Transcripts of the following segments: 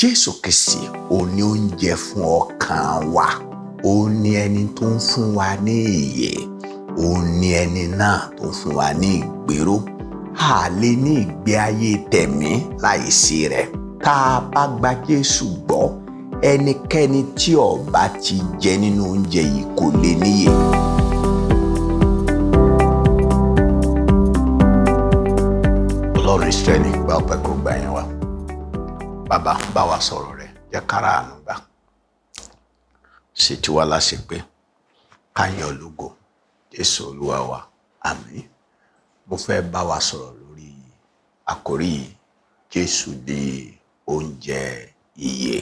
Jésù Kristi òun ni oúnjẹ fún ọkàn wa, òun ni ẹni tó ń fún wa ní ìyè, òun ni ẹni náà tó ń fún wa ní ìgbéró. A lè ní ìgbé ayé tẹ̀mí láìsí rẹ̀. Tá a bá gba Jésù gbọ́, ẹnikẹ́ni tí ó bá ti jẹ nínú oúnjẹ yìí kò lè níyè. Ọlọ́run Ísírẹ́lì gba ọpẹ́ kó gbà yẹn wá. Bàbá bá wa sọ̀rọ̀ rẹ̀, jẹ́ kára àánú gbà. Ṣètì wa láṣepé ká yìn ọ́ lógo. Jésù Olúwa wa, àmín. Mo fẹ́ bá wa sọ̀rọ̀ lórí àkórí Jésù di oúnjẹ ìyè.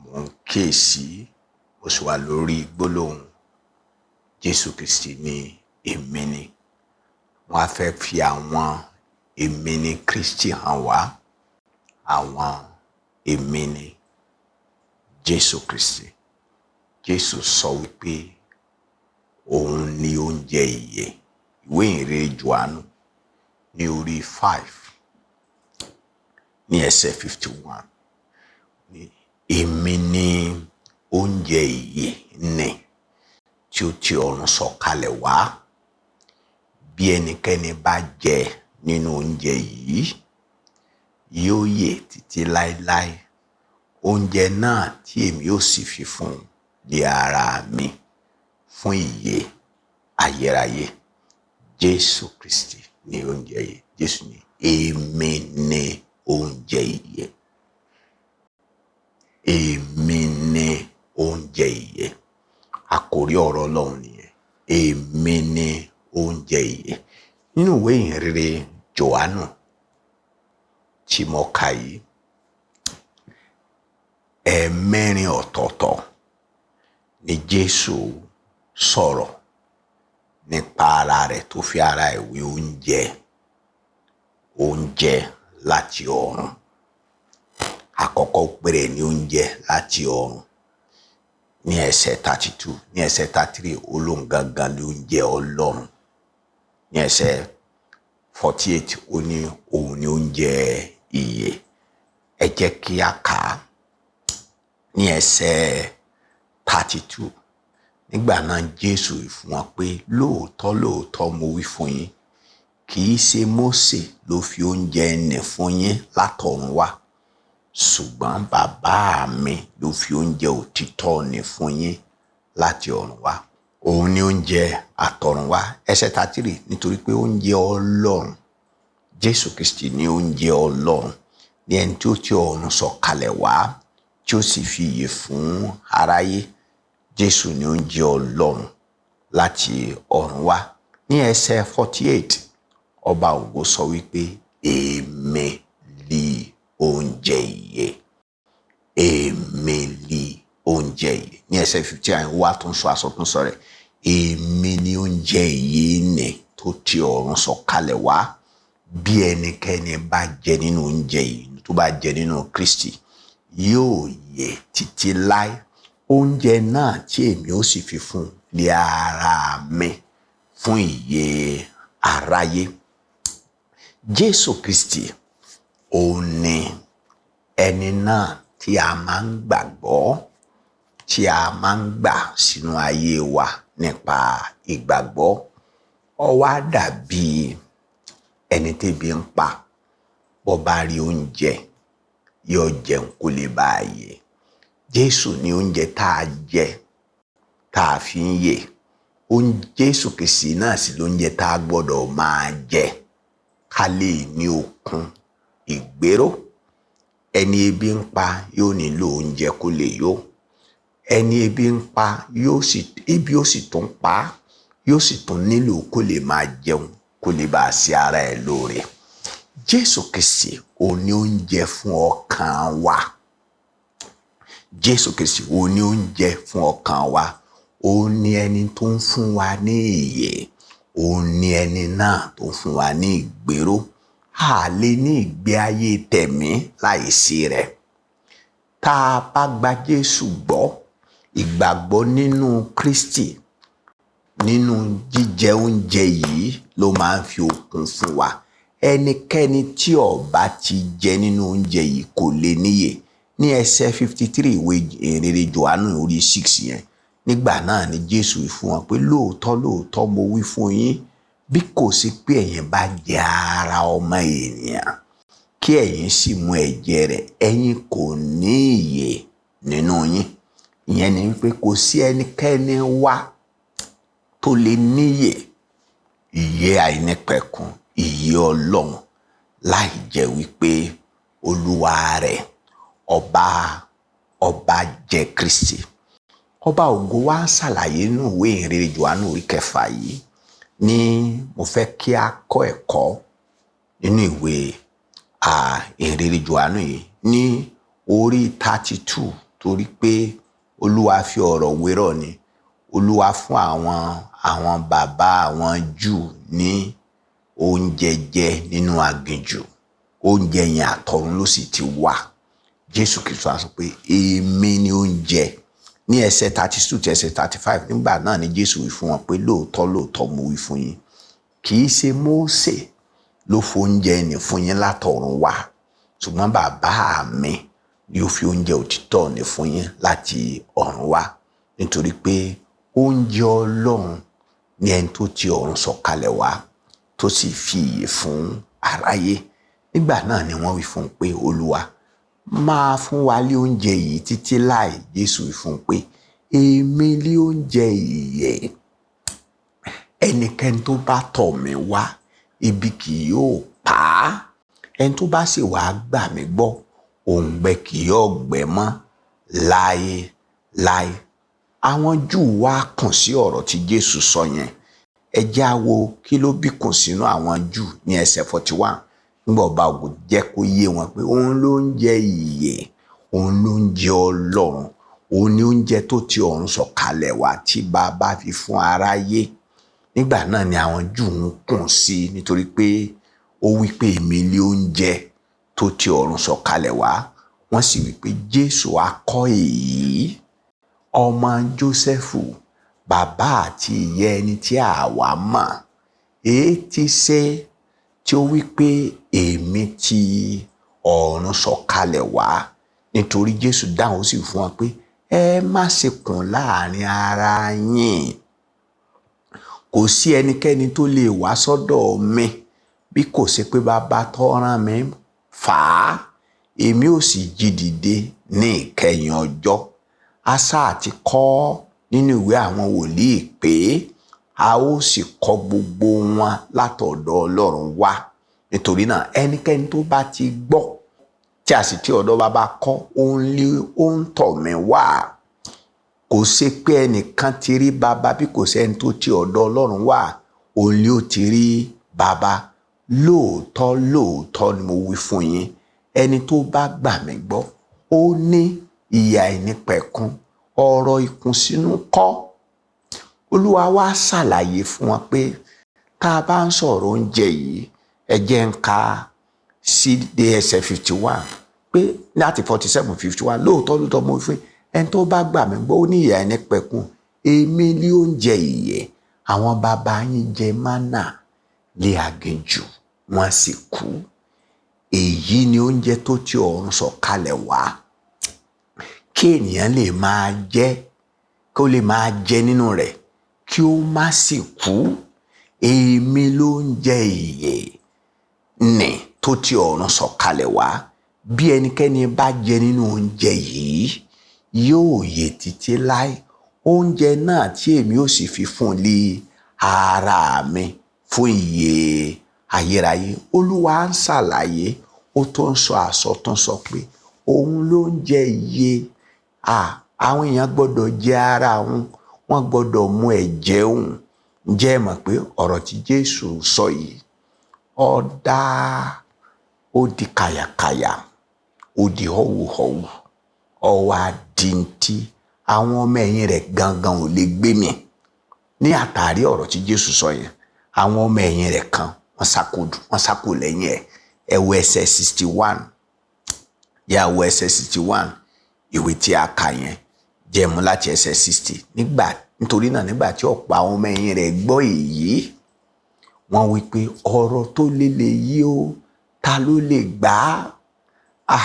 Mo ń kíyèsí, mo sì wà lórí gbólóhùn Jésù Kristi ní èmi ni. Wọ́n á fẹ́ fi àwọn èmi ni Kristi hàn wá. Àwọn èmi ni Jésù Kristi. Jésù sọ wípé òun ni oúnjẹ ìyè. Ìwé ìhìnrere Jòhánù ní orí 5 ní ẹsẹ̀ 51. Èmi ni oúnjẹ ìyè nì tí ó ti ọ̀run sọ̀kalẹ̀ wá. Bí ẹnikẹ́ni bá jẹ nínú oúnjẹ yìí, yóò yè títí láéláé. Oúnjẹ náà tí èmi yóò sì fi fún di ara mi fún ìyè ayérayé. Jésù Kristi ni oúnjẹ ìyè. Jésù ni èmi ni oúnjẹ ìyè. Èmi ni oúnjẹ ìyè. Àkórí ọ̀rọ̀ Ọlọ́run nìyẹn. Èmi ni oúnjẹ ìyè. Nínú ìwé ìhìnrere Jòhánù tí mo kà yìí, ẹ̀ẹ̀mẹ́rin ọ̀tọ̀ọ̀tọ̀ ni Jésù sọ̀rọ̀ nípa ara rẹ̀ tó fi ara ẹ̀ wé oúnjẹ láti ọ̀run. Àkọ́kọ́ péré ní oúnjẹ láti ọ̀run ní ẹsẹ̀ 32, ní ẹsẹ̀ 33 olóhùn gangan ní oúnjẹ Ọlọ́run. Ní ẹsẹ̀ 48 ó ní òun ní oúnjẹ ìyè. Ẹ jẹ́ kí a kà á ní ẹsẹ̀ 32. Nígbà náà Jésù wí fún wọn pé lóòótọ́ lóòótọ́ mo wí fún yín, kì í ṣe Mósè ló fi oúnjẹ nì fún yín látọ̀run wá, ṣùgbọ́n bàbá mi ló fi oúnjẹ òtítọ́ nì fún yín láti ọ̀run wá. Òun ni oúnjẹ àtọ̀run wá. Ẹsẹ̀ 33 nítorí pé oúnjẹ Ọlọ́run, Jésù Kristi ni oúnjẹ Ọlọ́run, ní ẹni tí ó ti ọ̀run sọ̀kalẹ̀ wá tí ó sì fi ìyè fún aráyé. Jésù ni oúnjẹ Ọlọ́run láti ọ̀run wá. Ní ẹsẹ̀ 48 ọba ògo sọ wípé èmi li oúnjẹ ìyè. Èmi li oúnjẹ ìyè. Ní ẹsẹ̀ 59 wá tún sọ àsọtúnsọ rẹ̀. Èmi ni oúnjẹ ìyè nì tó ti ọ̀run sọ̀kalẹ̀ wá. Bí ẹnikẹ́ni bá jẹ nínú oúnjẹ yìí, tó bá jẹ nínú Kristi, yóò yè títí láé. Oúnjẹ náà tí èmi ó sì fi fún di ara mi fún ìyè aráyé. Jésù Kristi òun ni ẹni náà tí a máa ń gbàgbọ́, tí a máa ń gbà sínú ayé wa nípa ìgbàgbọ́. Ó wá dàbí ẹni tébi ń pa, bó bá rí oúnjẹ yóò jẹun kó lè bá a yè. Jésù ni oúnjẹ tá a jẹ tá a fi ń yè. Jésù Kristi náà sì lóúnjẹ tá a gbọ́dọ̀ máa jẹ ká lè ní okun ìgbéró. Ẹni ebi ń pa yóò nílò oúnjẹ kó lè yó. Ẹni ebi ń pa ebi ó sì tún pa á, yóò sì tún nílò kó lè máa jẹun kó lè bá a sí ara ẹ̀ lóore. Jésù Kristi òun ni oúnjẹ fún ọkàn wa. Jésù Kristi òun ni oúnjẹ fún ọkàn wa. Òun ni ẹni tó ń fún wa ní ìyè. Òun ni ẹni náà tó ń fún wa ní ìgbéró. A lè ní ìgbé ayé tẹ̀mí láìsí rẹ̀. Tá a bá gba Jésù gbọ́, ìgbàgbọ́ nínú Kristi, nínú jíjẹ oúnjẹ yìí ló máa ń fi okun fún wa. ẹnikẹ́ni tí ó bá ti jẹ nínú oúnjẹ yìí kò lè níyè. Ní ẹsẹ̀ 53 ìwé ìrere Jòhánù orí 6 yẹn, nígbà náà ni Jésù wí fún wọn pé lóòótọ́ mo wí fún yín, bí kò sí pé ẹ̀yin bá jẹ ara ọmọ ènìyàn kí ẹ̀yin sì mu ẹ̀jẹ̀ rẹ̀, ẹ̀yin kò ní ìyè nínú yín. Ìyẹn ni wípé kò sí ẹnikẹ́ni wá tó lè níyè, ìyè àìnípẹ̀kun, ìyè Ọlọ́run, láì jẹ́ wípé olúwa rẹ̀ ọba jẹ́ Kristi. Ọba ògo wá ń ṣàlàyé nínú ìwé ìrere Jòhánù orí 6 yìí ní mo fẹ́ kí a kọ́ ẹ̀kọ́ nínú ìwé ìrere Jòhánù yìí ní orí 32, torí pé olúwa fi ọ̀rọ̀ wérọ̀ ni. Olúwa fún àwọn bàbá àwọn Júù ní oúnjẹ jẹ nínú aginjù. Oúnjẹ yẹn àtọ̀run ló sì ti wá. Jésù Kristi sọ pé èmi ni oúnjẹ. Ní ẹsẹ̀ 32 tí ẹsẹ̀ 35, nígbà náà ni Jésù wí fún wọn pé lóòótọ́ mo wí fún yín, kì í ṣe Mósè ló fi oúnjẹ nì fún yín látọ̀run wá, ṣùgbọ́n bàbá mi ni ó fi oúnjẹ òtítọ́ nì fún yín láti ọ̀run wá. Nítorí pé oúnjẹ Ọlọ́run ni ẹni tó ti ọ̀run sọ̀kalẹ̀ wá tó sì fi ìyè fún aráyé. Nígbà náà ni wọ́n wí fún un pé Olúwa, máa fún wa lé oúnjẹ yìí títí láì. Jésù wí fún un pé èmi lé oúnjẹ ìyè. Ẹnikẹ́ni tó bá tọ̀ mí wá, ebi kì yóò pa á. Ẹni tó bá sì wá gbà mí gbọ́, òǹgbẹ kì yóò gbẹ mọ́ láéláé. Àwọn Júù wá kùn sí ọ̀rọ̀ tí Jésù sọ yẹn. Ẹ jẹ́ á wo kí ló bí kùn sínú àwọn Júù ní ẹsẹ̀ 41. Nígbà ọba ògo jẹ́ kó yé wọn pé òun ló ń jẹ ìyè, òun ló ń jẹ Ọlọ́run, òun ni oúnjẹ tó ti ọ̀run sọ̀kalẹ̀ wá tí bàbá fi fún aráyé. Nígbà náà ni àwọn Júù ń kùn sí, nítorí pé ó wí pé èmi lé oúnjẹ tó ti ọ̀run sọ̀kalẹ̀ wá. Wọ́n sì wí pé Jésù á kọ́ èyí, ọmọ Jósẹ́fù, bàbá àti ìyá ẹni tí àwa mọ̀. Èé ti ṣe tí ó wí pé èmi ti ọ̀run sọ̀kalẹ̀ wá. Nítorí Jésù dáhùn ó sì fún wọn pé ẹ má ṣe kùn láàrin ara yín. Kò sí ẹnikẹ́ni tó lè wá sọ́dọ̀ mi bí kò ṣe pé bàbá tó rán mi fà á. Èmi ò sì jí dìde ní ìkẹyìn ọjọ́. Àṣà àti kọ́ nínú ìwé àwọn wòlíì pé a ó sì kọ́ gbogbo wọn látọ̀dọ̀ Ọlọ́run wá. Nítorí náà ẹnikẹ́ni tó bá ti gbọ́ tí a sì ti ọ̀dọ̀ bàbá kọ́, ó ń tọ̀ mí wá. Kò ṣe pé ẹnìkan ti rí bàbá bí kò ṣe ẹni tó ti ọ̀dọ̀ Ọlọ́run wá, òun ni ó ti rí bàbá. Lóòótọ́ ni mo wí fún yín, ẹni tó bá gbà mí gbọ́, ó ní ìyè àìnípẹ̀kun, ọ̀rọ̀ ìkùnsínú kọ́. Olúwa wá ṣàlàyé fún wọn pé tá a bá ń sọ̀rọ̀ oúnjẹ yìí, ẹ jẹ́ ń ka sí dé ẹsẹ̀ 51 pé láti 47, 51, lóòótọ́ mo wí fún yín, ẹni tó bá gbà mí gbọ́, ó ní ìyè àìnípẹ̀kun, èmi lé oúnjẹ ìyè. Àwọn bàbá yín jẹ mánà lé aginjù, wọ́n sì kú. Èyí ni oúnjẹ tó ti ọ̀run sọ̀kalẹ̀ wá, kí ènìyàn lè máa jẹ, kó lè máa jẹ nínú rẹ̀, kí ó má sì kú. Èmi ló ń jẹ ìyè nì tó ti ọ̀run sọ̀kalẹ̀ wá. Bí ẹnikẹ́ni bá jẹ nínú oúnjẹ yìí, yóò yè títí láé. Oúnjẹ náà tí èmi ó sì fi fún lé ara mi fún ìyè ayérayé. Olúwa ń ṣàlàyé, ó tó ń sọ àsọtún sọ pé òun ló ń jẹ ìyè. Àwọn èèyàn gbọ́dọ̀ jẹ ara òun, wọ́n gbọ́dọ̀ mu ẹ̀jẹ̀ òun. Ǹjẹ́ ẹ mọ̀ pé ọ̀rọ̀ tí Jésù sọ yìí, ó di kàyàkàyà, ó di họ́wùhọ́wù, ó wá di ntí àwọn ọmọ ẹ̀yìn rẹ̀ gangan ò lè gbé mì. Ní àtàrí ọ̀rọ̀ tí Jésù sọ yẹn, àwọn ọmọ ẹ̀yìn rẹ̀ kan wọ́n sákò lẹ́yìn ẹ̀. Ẹ wo ẹsẹ̀ 61. Yà wo ẹsẹ̀ 61 ìwé tí a kà yẹn, jẹ́ mú láti ẹsẹ̀ 60. Nítorí náà nígbà tí ọ̀pọ̀ àwọn ọmọ ẹ̀yìn rẹ̀ gbọ́ èyí, wọ́n wí pé ọ̀rọ̀ tó lélẹ̀ yìí o, ta ló lè gbà á?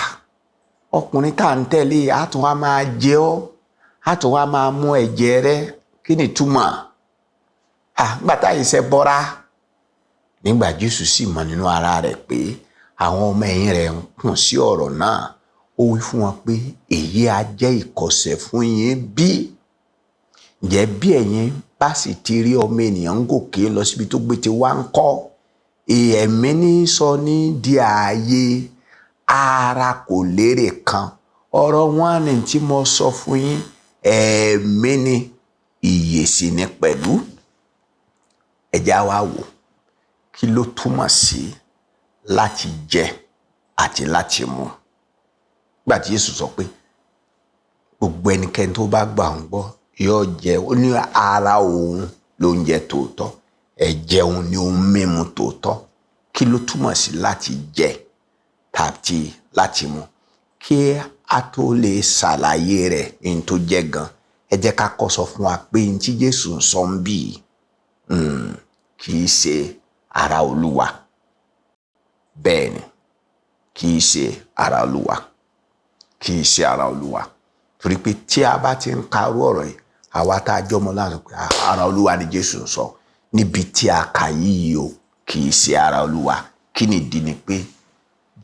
Ọkùnrin tá à ń tẹ̀lé á tún wá máa jẹ ọ́, á tún wá máa mú ẹ̀jẹ̀ rẹ, kí ni túmọ̀? Nígbà táyì ṣe bọ́ra. Nígbà Jésù sì mọ̀ nínú ara rẹ̀ pé àwọn ọmọ ẹ̀yìn rẹ̀ ń kùn sí ọ̀rọ̀ náà, ó wí fún wọn pé èyí á jẹ́ ìkọ̀sẹ̀ fún yín bí? Ǹjẹ́ bí ẹ̀yin bá sì ti rí ọmọ ènìyàn ń gòkè lọ síbi tó gbé ti wá ń kọ́, ẹ̀mí ní sọ ní di ààyè, ara kò lérè kan. Ọ̀rọ̀ wọn ni tí mo sọ fún yín, ẹ̀mí ni, ìyè sì ni pẹ̀lú. Ẹ jẹ́ á wá wò kí ló túmọ̀ sí láti jẹ àti láti mu. Nígbà tí Jésù sọ pé gbogbo ẹnikẹ́ni tó bá gbà ń gbọ́ yóò jẹ, ó ní ara òun lóúnjẹ tòótọ́, ẹ̀jẹ̀ òun ni ohun mímu tòótọ́. Kí ló túmọ̀ sí láti jẹ tàbí láti mu? Kí a tó lè ṣàlàyé rẹ̀ ní tó jẹ́ gan, ẹ jẹ́ ká kọ́ sọ fún wa pé ní tí Jésù ń sọ ń bì kì í ṣe ara Olúwa. Bẹ́ẹ̀ ni, kì í ṣe ara Olúwa, kì í ṣe ara Olúwa. Torí pé tí a bá ti ń karú ọ̀rọ̀ yìí, àwa tá a jọmọ láti pé ara Olúwa ni Jésù ń sọ. Níbi tí a kà yìí o, kì í ṣe ara Olúwa. Kí ni ìdí? Ni pé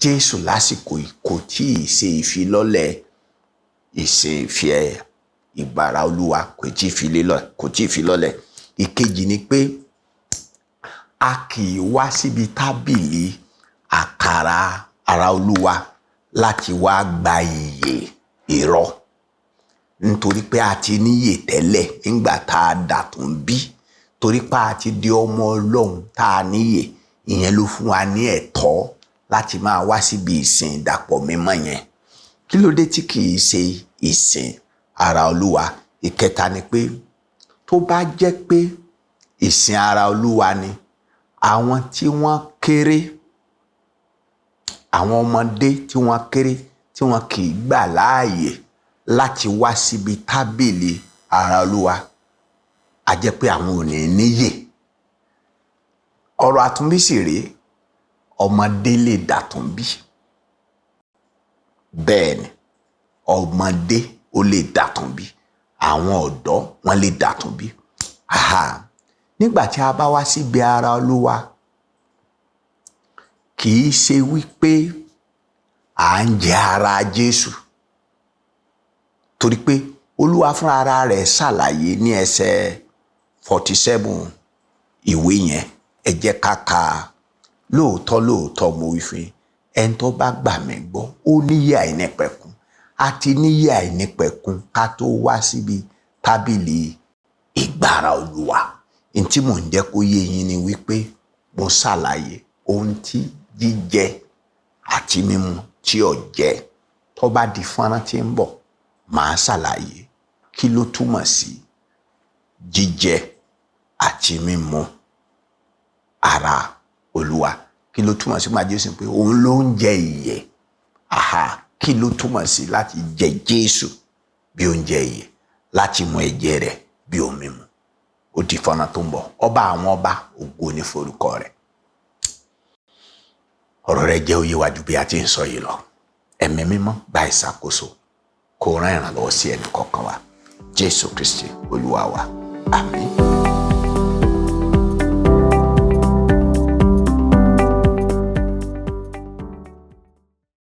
Jésù lásìkò yìí kò tí ì ṣe ìfilọ́lẹ̀ ìfẹ́ ìgbàrà Olúwa, kò tí ì fi lọ́lẹ̀. Ìkejì ni pé a kì í wá síbi tábìlì àkàrà ara Olúwa láti wá gba ìyè, irọ́. Nítorí pé a ti níyè tẹ́lẹ̀ nígbà tá a dà tún bí. Torí pé a ti di ọmọ Ọlọ́run tá a níyè, ìyẹn ló fún wa ní ẹ̀tọ́ láti máa wá síbi ìsìn ìdàpọ̀ mímọ́ yẹn. Kí ló dé tí kì í ṣe ìsìn ara Olúwa? Ìkẹta ni pé tó bá jẹ́ pé ìsìn ara Olúwa ni, àwọn tí wọ́n kéré, àwọn ọmọdé tí wọ́n kéré, tí wọ́n kì í gbà láàyè láti wá síbi tábìlì ara Olúwa, a jẹ́ pé àwọn ò ní níyè. Ọ̀rọ̀ àtúnbí sì rèé, ọmọdé lè dàtúnbí. Bẹ́ẹ̀ ni, ọmọdé ó lè dàtúnbí, àwọn ọ̀dọ́ wọn lè dàtúnbí. Nígbà tí a bá wá síbi ara Olúwa, kì í ṣe wípé à ń jẹ ara Jésù. Torí pé Olúwa fún ara rẹ̀ ṣàlàyé ní ẹsẹ̀ 47 ìwé yẹn. Ẹ jẹ́ ká kà lóòótọ́ mo wí fún yín, ẹni tó bá gbà mí gbọ́ ó níyè àìnípẹ̀kun. A ti níyè àìnípẹ̀kun ká tó wá síbi tábìlì ìgbàrà Olúwa. N tí mò ń jẹ́ kó yé yín ni wípé mo ṣàlàyé ohun tí jíjẹ àti mímu tí ò jẹ́. Tó bá di fọ́nrán tí ń bọ̀, màá ṣàlàyé kí ló túmọ̀ sí jíjẹ àti mímu ara Olúwa. Kí ló túmọ̀ sí máa Jésù pé òun ló ń jẹ ìyè. Kí ló túmọ̀ sí láti jẹ Jésù bí oúnjẹ ìyè, láti mu ẹ̀jẹ̀ rẹ̀ bí ohun mímu? Ó di fọ́nrán tó ń bọ̀. Ọba àwọn ọba, ògo ni forúkọ rẹ̀. Ọ̀rọ̀ rẹ̀ jẹ́ òye wájú bí a ti ń sọ yìí lọ. Ẹ̀mí mímọ́ gba ìṣàkóso, kó rán ìrànlọ́wọ́ sí ẹnì kọ̀ọ̀kan wa. Jésù Kristi Olúwa wa. Àmín.